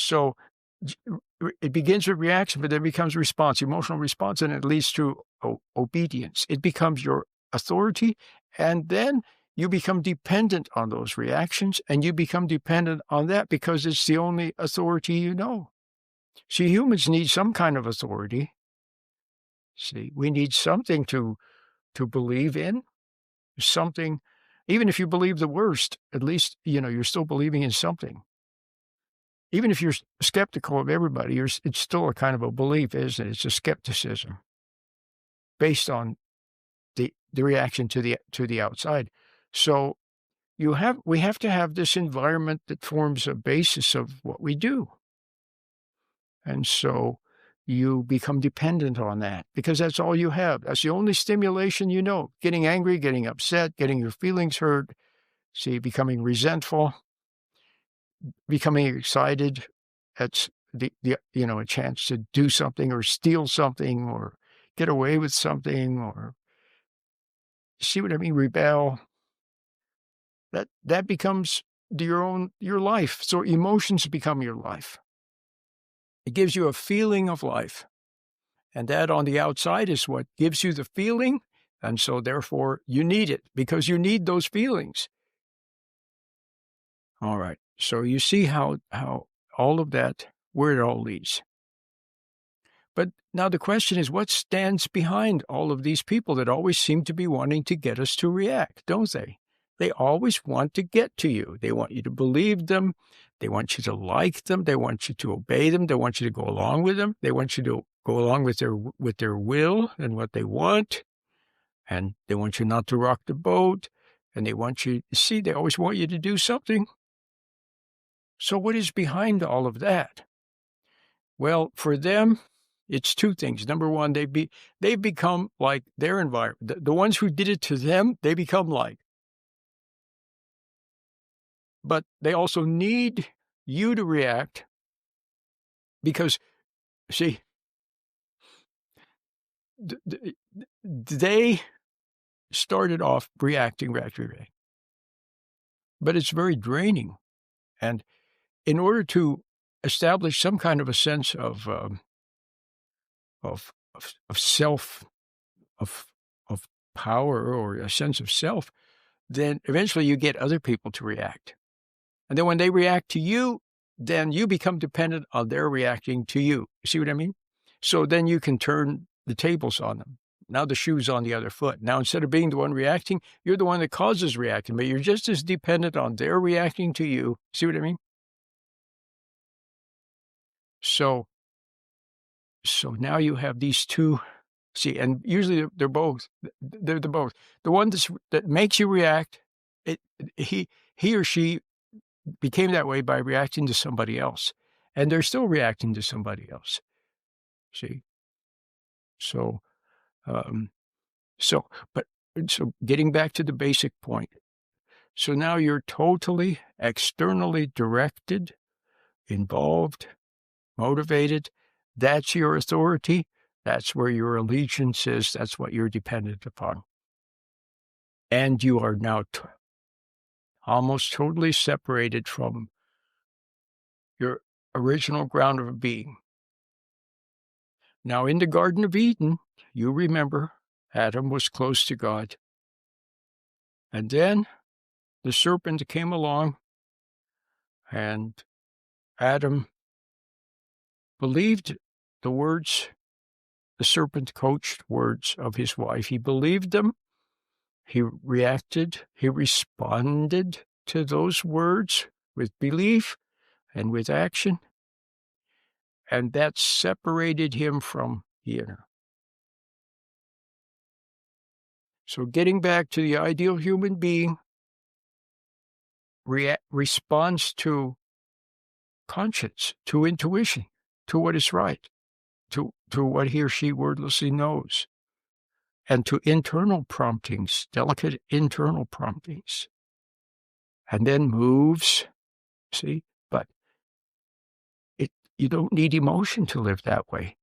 So it begins with reaction, but then becomes response, emotional response, and it leads to obedience. It becomes your authority, and then you become dependent on those reactions, and you become dependent on that because it's the only authority you know. See, humans need some kind of authority. See, we need something to believe in, something, even if you believe the worst, at least, you're still believing in something. Even if you're skeptical of everybody, it's still a kind of a belief, isn't it? It's a skepticism based on the reaction to the outside. So we have to have this environment that forms a basis of what we do. And so you become dependent on that because that's all you have. That's the only stimulation you know. Getting angry, getting upset, getting your feelings hurt, becoming resentful, becoming excited. That's a chance to do something or steal something or get away with something or, see what I mean, rebel. That becomes your life. So emotions become your life. It gives you a feeling of life. And that on the outside is what gives you the feeling. And so therefore you need it because you need those feelings. All right. So you see how all of that, where it all leads. But now the question is, what stands behind all of these people that always seem to be wanting to get us to react, don't they? They always want to get to you. They want you to believe them. They want you to like them. They want you to obey them. They want you to go along with them. They want you to go along with their will and what they want. And they want you not to rock the boat. And they want you, they always want you to do something. So what is behind all of that? Well, for them, it's two things. Number one, they've become like their environment. The ones who did it to them, they become like. But they also need you to react because, they started off reacting. But it's very draining. And in order to establish some kind of a sense of self, of power or a sense of self, then eventually you get other people to react. And then when they react to you, then you become dependent on their reacting to you. You see what I mean? So then you can turn the tables on them. Now the shoe's on the other foot. Now instead of being the one reacting, you're the one that causes reacting, but you're just as dependent on their reacting to you. See what I mean? So now you have these two, and usually they're both. They're the both. The one that makes you react, he or she became that way by reacting to somebody else, and they're still reacting to somebody else. See? So getting back to the basic point. So now you're totally externally directed, involved, motivated. That's your authority. That's where your allegiance is. That's what you're dependent upon. And you are now almost totally separated from your original ground of being. Now, in the Garden of Eden, you remember, Adam was close to God. And then the serpent came along, and Adam believed the words, the serpent coached words of his wife. He believed them. He reacted. He responded to those words with belief and with action. And that separated him from the inner. So getting back to the ideal human being, responds to conscience, to intuition, to what is right, to what he or she wordlessly knows, and to internal promptings, delicate internal promptings, and then moves, but you don't need emotion to live that way.